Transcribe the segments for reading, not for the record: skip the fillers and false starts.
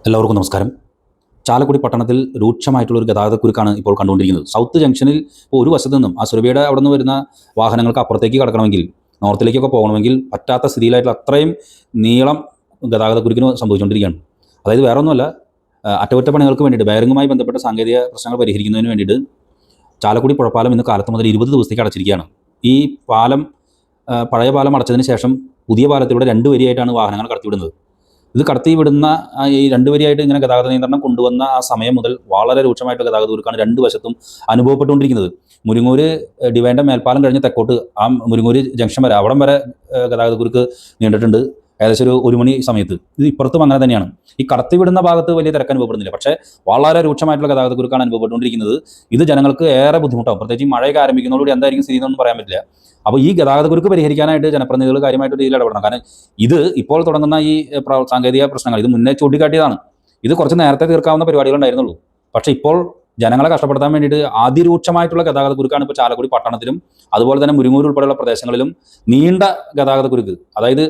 എല്ലാവർക്കും നമസ്കാരം. ചാലക്കുടി പട്ടണത്തിൽ രൂക്ഷമായിട്ടുള്ളൊരു ഗതാഗതക്കുരുക്കാണ് ഇപ്പോൾ കണ്ടുകൊണ്ടിരിക്കുന്നത്. സൗത്ത് ജംഗ്ഷനിൽ ഇപ്പോൾ ഒരു വശത്തു നിന്നും ആ സുരഭിയുടെ അവിടെ നിന്ന് വരുന്ന വാഹനങ്ങൾക്ക് അപ്പുറത്തേക്ക് കടക്കണമെങ്കിൽ, നോർത്തിലേക്കൊക്കെ പോകണമെങ്കിൽ പറ്റാത്ത സ്ഥിതിയിലായിട്ടുള്ള അത്രയും നീളം ഗതാഗതക്കുരുക്കിന് സംഭവിച്ചുകൊണ്ടിരിക്കുകയാണ്. അതായത് വേറെ ഒന്നുമല്ല, അറ്റകുറ്റപ്പണികൾക്ക് വേണ്ടിയിട്ട് ബെയറിങ്ങുമായി ബന്ധപ്പെട്ട സാങ്കേതിക പ്രശ്നങ്ങൾ പരിഹരിക്കുന്നതിന് വേണ്ടിയിട്ട് ചാലക്കുടി പുഴപ്പാലം ഇന്ന് കാലത്ത് മുതൽ 20 ദിവസത്തേക്ക് അടച്ചിരിക്കുകയാണ്. ഈ പാലം പഴയ പാലം അടച്ചതിന് ശേഷം പുതിയ പാലത്തിലൂടെ 2 വരിയായിട്ടാണ് വാഹനങ്ങൾ കടത്തിവിടുന്നത്. ഇത് കടത്തിവിടുന്ന ഈ 2 വരിയായിട്ട് ഇങ്ങനെ ഗതാഗത നിയന്ത്രണം കൊണ്ടുവന്ന ആ സമയം മുതൽ വളരെ രൂക്ഷമായിട്ടുള്ള ഗതാഗത കുരുക്കാണ് 2 വശത്തും അനുഭവപ്പെട്ടുകൊണ്ടിരിക്കുന്നത്. മുരിങ്ങൂര് ഡിവൈൻ്റെ മേൽപ്പാലം കഴിഞ്ഞ് തെക്കോട്ട് ആ മുരിങ്ങൂര് ജംഗ്ഷൻ വരെ അവിടം വരെ ഗതാഗത കുരുക്ക് നീണ്ടിട്ടുണ്ട്. ഏകദേശം ഒരു മണി സമയത്ത്. ഇത് ഇപ്പുറത്തും അങ്ങനെ തന്നെയാണ്. ഈ കടത്തിവിടുന്ന ഭാഗത്ത് വലിയ തിരക്ക് അനുഭവപ്പെടുന്നില്ല, പക്ഷേ വളരെ രൂക്ഷമായിട്ടുള്ള ഗതാഗത കുരുക്കാണ് അനുഭവപ്പെട്ടുകൊണ്ടിരിക്കുന്നത്. ഇത് ജനങ്ങൾക്ക് ഏറെ ബുദ്ധിമുട്ടാവും. പ്രത്യേകിച്ച് ഈ മഴയൊക്കെ ആരംഭിക്കുന്നതോടുകൂടി എന്തായിരിക്കും സ്ഥിതി എന്നൊന്നും പറയാൻ പറ്റില്ല. അപ്പോൾ ഈ ഗതാഗത കുരുക്ക് പരിഹരിക്കാനായിട്ട് ജനപ്രതിനിധികൾ കാര്യമായിട്ട് രീതിയിൽ ഇടപെടണം. കാരണം ഇത് ഇപ്പോൾ തുടങ്ങുന്ന ഈ സാങ്കേതിക പ്രശ്നങ്ങൾ ഇത് മുന്നേ ചൂണ്ടിക്കാട്ടിയതാണ്. ഇത് കുറച്ച് നേരത്തെ തീർക്കാവുന്ന പരിപാടികൾ ഉണ്ടായിരുന്നുള്ളൂ. പക്ഷേ ഇപ്പോൾ ജനങ്ങളെ കഷ്ടപ്പെടുത്താൻ വേണ്ടിയിട്ട് അതിരൂക്ഷമായിട്ടുള്ള ഗതാഗത കുരുക്കാണ് ഇപ്പോൾ ചാലക്കുടി പട്ടണത്തിലും അതുപോലെ തന്നെ മുരിങ്ങൂർ ഉൾപ്പെടെയുള്ള പ്രദേശങ്ങളിലും നീണ്ട ഗതാഗത കുരുക്ക്. അതായത്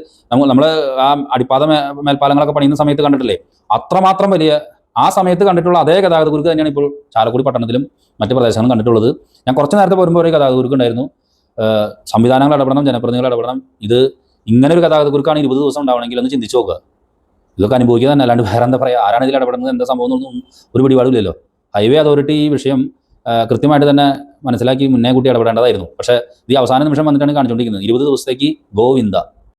നമ്മൾ ആ അടിപ്പാത മേൽപ്പാലങ്ങളൊക്കെ പണിയുന്ന സമയത്ത് കണ്ടിട്ടില്ലേ, അത്രമാത്രം വലിയ ആ സമയത്ത് കണ്ടിട്ടുള്ള അതേ ഗതാഗത കുരുക്ക് തന്നെയാണ് ഇപ്പോൾ ചാലക്കുടി പട്ടണത്തിലും മറ്റ് പ്രദേശങ്ങളും കണ്ടിട്ടുള്ളത്. ഞാൻ കുറച്ച് നേരത്തെ വരുമ്പോൾ ഒരു ഗതാഗത കുരുക്ക് ഉണ്ടായിരുന്നു. സംവിധാനങ്ങൾ ഇടപെടണം, ജനപ്രതിനിധികൾ ഇടപെടണം. ഇത് ഇങ്ങനെ ഒരു ഗതാഗത കുരുക്കാണ് 20 ദിവസം ഉണ്ടാവണമെങ്കിൽ ഒന്ന് ചിന്തിച്ച് നോക്കുക. ഇതൊക്കെ അനുഭവിക്കുക തന്നെ, അല്ലാണ്ട് വേറെ എന്താ പറയുക, ആരാണ് ഇതിൽ ഇടപെടുന്നത്, എന്താ സംഭവം എന്നൊന്നും ഒരു പിടിപാടില്ലല്ലോ. ഹൈവേ അതോറിറ്റി ഈ വിഷയം കൃത്യമായിട്ട് തന്നെ മനസ്സിലാക്കി മുന്നേ കൂട്ടി ഇടപെടേണ്ടതായിരുന്നു. പക്ഷേ ഇത് അവസാന നിമിഷം വന്നിട്ടാണ് കാണിച്ചുകൊണ്ടിരിക്കുന്നത്. 20 ദിവസത്തേക്ക് ഗോവിന്ദ.